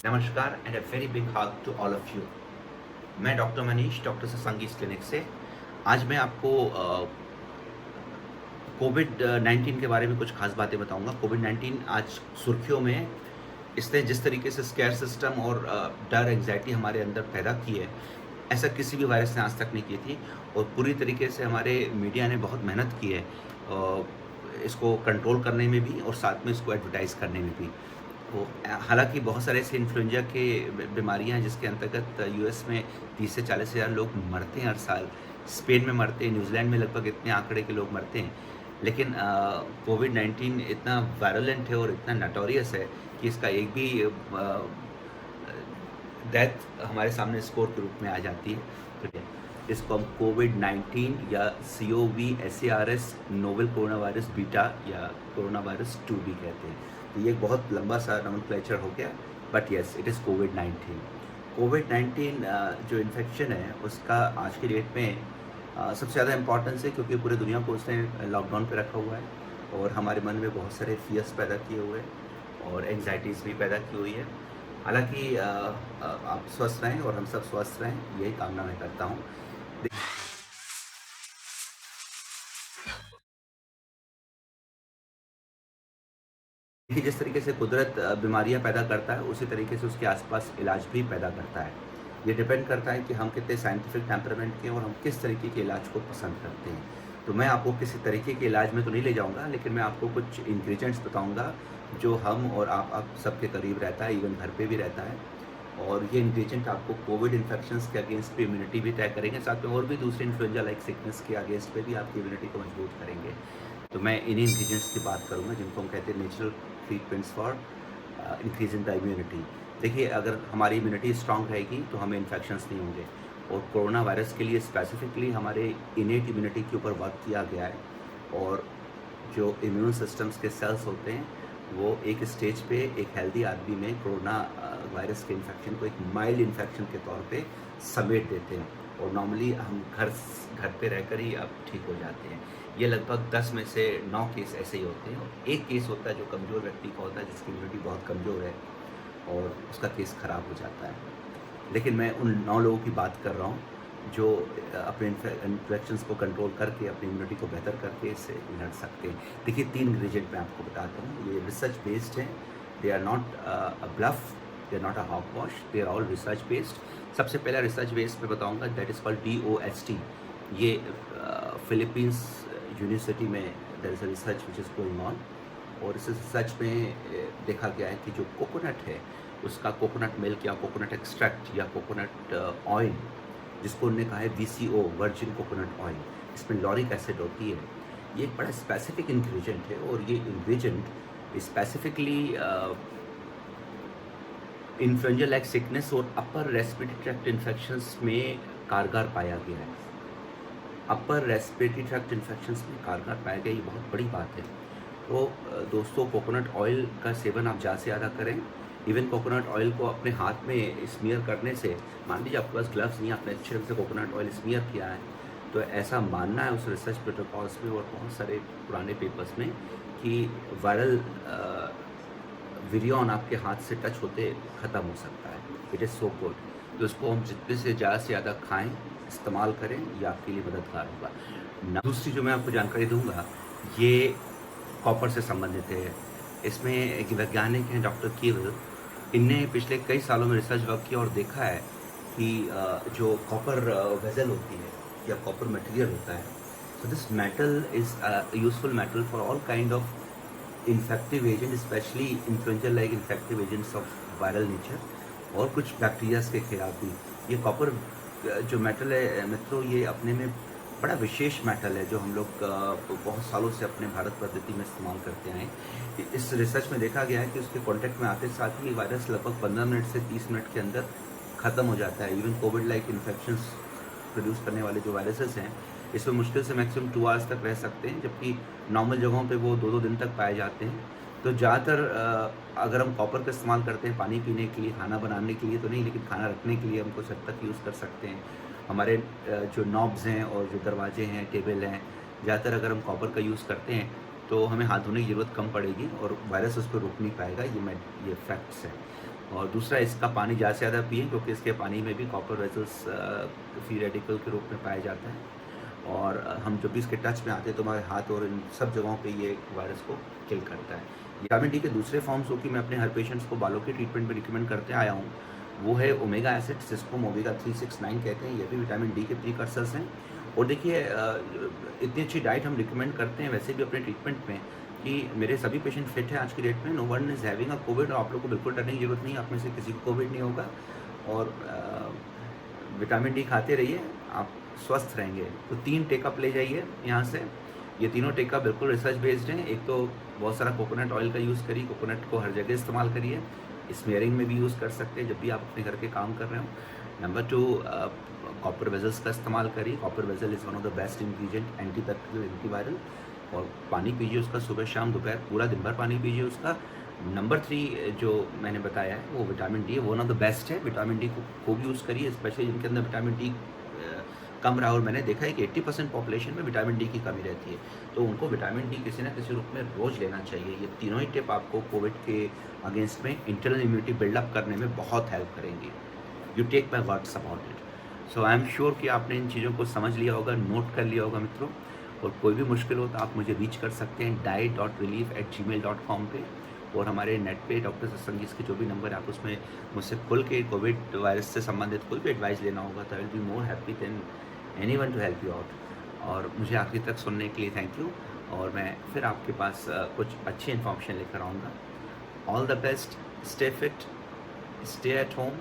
नमस्कार and a very big hug to all of you. मैं doctor Manish, doctor Sangeet clinic से। आज मैं आपको कोविड 19 के बारे में कुछ खास बातें बताऊंगा। कोविड 19 आज सुर्खियों में है। इसने जिस तरीके से स्केयर सिस्टम और डर एंग्जाइटी हमारे अंदर पैदा की है, ऐसा किसी भी वायरस ने आज तक नहीं की थी। और पूरी तरीके से हमारे मीडिया ने बहुत मेहनत की है इसको कंट्रोल करने में भी और साथ में इसको एडवर्टाइज़ करने में भी। तो हालाँकि बहुत सारे ऐसे इन्फ्लुएंजा के बीमारियाँ हैं जिसके अंतर्गत यूएस में 30 से 40 हज़ार लोग मरते हैं हर साल। स्पेन में मरते हैं, न्यूज़ीलैंड में लगभग इतने आंकड़े के लोग मरते हैं। लेकिन कोविड 19 इतना वायरुलेंट है और इतना नोटोरियस है कि इसका एक भी डेथ हमारे सामने स्कोर के रूप में आ जाती है। ठीक है, इसको हम कोविड 19 या COVSARS novel corona virus beta या कोरोना वायरस 2 भी कहते हैं। तो ये एक बहुत लंबा सा नोमेनक्लेचर हो गया, but yes it is Covid 19। Covid 19 जो इन्फेक्शन है उसका आज की डेट में सबसे ज़्यादा इम्पोर्टेंस है क्योंकि पूरी दुनिया को उसने लॉकडाउन पे रखा हुआ है और हमारे मन में बहुत सारे फियर्स पैदा किए हुए हैं और एंग्जाइटीज़ भी पैदा की हुई है। हालाँकि आप स्वस्थ रहें और हम सब स्वस्थ रहें, यही कामना मैं करता हूँ। देखिए, जिस तरीके से कुदरत बीमारियाँ पैदा करता है, उसी तरीके से उसके आसपास इलाज भी पैदा करता है। ये डिपेंड करता है कि हम कितने साइंटिफिक टेम्परामेंट के हैं और हम किस तरीके के इलाज को पसंद करते हैं। तो मैं आपको किसी तरीके के इलाज में तो नहीं ले जाऊँगा, लेकिन मैं आपको कुछ इंग्रीडिएंट्स बताऊँगा, जो हम और आप सबके करीब रहता है, इवन घर पे भी रहता है। और ये इंग्रीडिएंट आपको कोविड इन्फेक्शंस के अगेंस्ट भी इम्यूनिटी भी तय करेंगे, साथ में और भी दूसरे इन्फ्लुएंजा लाइक सिकनेस के अगेंस्ट पे भी आपकी इम्यूनिटी को मजबूत करेंगे। तो मैं इन्हीं इंग्रीडिएंट्स की बात करूँगा जिनको हम कहते हैं natural treatments for increasing the immunity. देखिए, अगर हमारी इम्यूनिटी स्ट्रांग रहेगी तो हमें इन्फेक्शंस नहीं होंगे। और कोरोना वायरस के लिए स्पेसिफिकली हमारे इनेट इम्यूनिटी के ऊपर वर्क किया गया है। और जो इम्यून सिस्टम्स के सेल्स होते हैं वो एक स्टेज पे एक हेल्दी आदमी में कोरोना वायरस के इन्फेक्शन को एक माइल्ड इन्फेक्शन के तौर पे समेट देते हैं और नॉर्मली हम घर पे रहकर ही अब ठीक हो जाते हैं। ये लगभग 10 में से 9 केस ऐसे ही होते हैं और एक केस होता है जो कमज़ोर व्यक्ति का होता है, जिसकी इम्यूनिटी बहुत कमज़ोर है और उसका केस ख़राब हो जाता है। लेकिन मैं उन 9 लोगों की बात कर रहा हूँ जो अपने इन्फेक्शंस को कंट्रोल करके अपनी इम्यूनिटी को बेहतर करके इससे लड़ सकते हैं। देखिए, 3 इंग्रीडिएंट मैं आपको बताता हूँ, ये रिसर्च बेस्ड हैं। They are not a bluff, they are not a hogwash, they are all research based. सबसे पहला रिसर्च बेस्ड मैं बताऊँगा, दैट इज़ कॉल्ड DOST। ये फिलीपींस यूनिवर्सिटी में there is a research which is going on. और इस research में देखा गया है कि जो कोकोनट है उसका कोकोनट मिल्क या कोकोनट एक्सट्रैक्ट या कोकोनट ऑयल, जिसको उन्होंने कहा है VCO, वर्जिन कोकोनट ऑयल, इसमें लॉरिक एसिड होती है। ये एक बड़ा स्पेसिफिक इंग्रेडिएंट है और ये ingredient specifically influenza like sickness और अपर रेस्पिरेटरी ट्रैक्ट इन्फेक्शंस में कारगर पाया गया है। अपर रेस्पिरेटरी ट्रैक्ट इन्फेक्शंस में कारगर पाया गया, ये बहुत बड़ी बात है। तो दोस्तों, कोकोनट ऑयल का सेवन आप ज़्यादा से ज़्यादा करें। इवन कोकोनट ऑयल को अपने हाथ में स्मीयर करने से, मान लीजिए आपके पास ग्लव्स नहीं, आपने अच्छे से कोकोनट ऑयल स्मीयर किया है, तो ऐसा मानना है उस रिसर्च प्रोटोकॉल्स में और बहुत सारे पुराने पेपर्स में कि वायरल विरियन आपके हाथ से टच होते ख़त्म हो सकता है। It is so good. तो इसको हम जितने से ज़्यादा खाएँ, इस्तेमाल करें, ये आपके लिए मददगार होगा। दूसरी जो मैं आपको जानकारी दूँगा, ये कॉपर से संबंधित है। इसमें एक वैज्ञानिक हैं डॉक्टर कीवल, इनने पिछले कई सालों में रिसर्च वर्क किया और देखा है कि जो कॉपर वेसल होती है या कॉपर मटेरियल होता है, so this metal is a useful metal for all kind of infective agent, especially influenza like infective agents of viral nature और कुछ बैक्टीरियाज के खिलाफ भी। ये कॉपर जो मेटल है मित्रों, ये अपने में बड़ा विशेष मेटल है जो हम लोग बहुत सालों से अपने भारत पद्धति में इस्तेमाल करते आए हैं। इस रिसर्च में देखा गया है कि उसके कांटेक्ट में आते साथ ही वायरस लगभग 15 मिनट से 30 मिनट के अंदर ख़त्म हो जाता है। Even Covid like infections produce करने वाले जो वायरसेस हैं, इसमें मुश्किल से मैक्सिमम 2 आवर्स तक रह सकते हैं, जबकि नॉर्मल जगहों पे वो 2-2 दिन तक पाए जाते हैं। तो ज़्यादातर अगर हम कॉपर का इस्तेमाल करते हैं पानी पीने के लिए, खाना बनाने के लिए तो नहीं, लेकिन खाना रखने के लिए हम कुछ हद तक यूज़ कर सकते हैं। हमारे जो नॉब्स हैं और जो दरवाजे हैं, टेबल हैं, ज़्यादातर अगर हम कॉपर का यूज़ करते हैं तो हमें हाथ धोने की ज़रूरत कम पड़ेगी और वायरस उस पर रुक नहीं पाएगा। ये फैक्ट्स हैं। और दूसरा इसका पानी ज़्यादा से ज़्यादा पिएँ क्योंकि इसके पानी में भी कॉपर वेसल्स फ्री रेडिकल के रूप में पाया जाता है और हम जब भी इसके टच में आते हैं तो हमारे हाथ और इन सब जगहों पे ये वायरस को किल करता है। विटामिन डी के दूसरे फॉर्म्स जो कि मैं अपने हर पेशेंट्स को बालों के ट्रीटमेंट में रिकमेंड करते आया हूँ, वो है ओमेगा एसिड्स जिसको हम ओमेगा 369 कहते हैं। ये भी विटामिन डी के प्रीकर्सर्स हैं। और देखिए इतनी अच्छी डाइट हम रिकमेंड करते हैं वैसे भी अपने ट्रीटमेंट में कि मेरे सभी पेशेंट फिट हैं आज की डेट में। No one is having a covid और आप लोग को बिल्कुल डरने की ज़रूरत नहीं है, आप में से किसी को कोविड नहीं होगा। और विटामिन डी खाते रहिए, आप स्वस्थ रहेंगे। तो 3 टेकअप ले जाइए यहाँ से। ये तीनों टेकअप बिल्कुल रिसर्च बेस्ड हैं। एक तो बहुत सारा कोकोनट ऑयल का यूज़ करिए, कोकोनट को हर जगह इस्तेमाल करिए, स्मेयरिंग में भी यूज़ कर सकते हैं जब भी आप अपने घर के काम कर रहे हो। नंबर 2 कॉपर वेसल्स का इस्तेमाल करिए। Copper vessel is one of the best ingredient, antibacterial, antiviral. और पानी पीजिए उसका, सुबह शाम दोपहर पूरा दिन भर पानी पीजिए उसका। नंबर 3 जो मैंने बताया है वो विटामिन डी है, वन ऑफ द बेस्ट है। विटामिन डी को खूब यूज़ करिए, स्पेशली जिनके अंदर विटामिन डी कम रहा। और मैंने देखा है कि 80% पॉपुलेशन में विटामिन डी की कमी रहती है, तो उनको विटामिन डी किसी न किसी रूप में रोज़ लेना चाहिए। ये तीनों ही टिप आपको कोविड के अगेंस्ट में इंटरनल इम्यूनिटी बिल्डअप करने में बहुत हेल्प करेंगी। You take my words about it. So I am sure कि आपने इन चीज़ों को समझ लिया होगा, नोट कर लिया होगा मित्रों। और कोई भी मुश्किल हो तो आप मुझे रीच कर सकते हैं diet.relief@gmail.com पे। और हमारे नेट पे डॉक्टर सत्संगीस के जो भी नंबर है, आप उसमें मुझसे खुल के कोविड वायरस से संबंधित कोई भी एडवाइस लेना होगा तो I will be more happy than anyone to help you out. और मुझे आखिर तक सुनने के लिए थैंक यू। और मैं फिर आपके पास कुछ अच्छी इन्फॉर्मेशन लेकर आऊँगा। All the best, stay fit, stay at home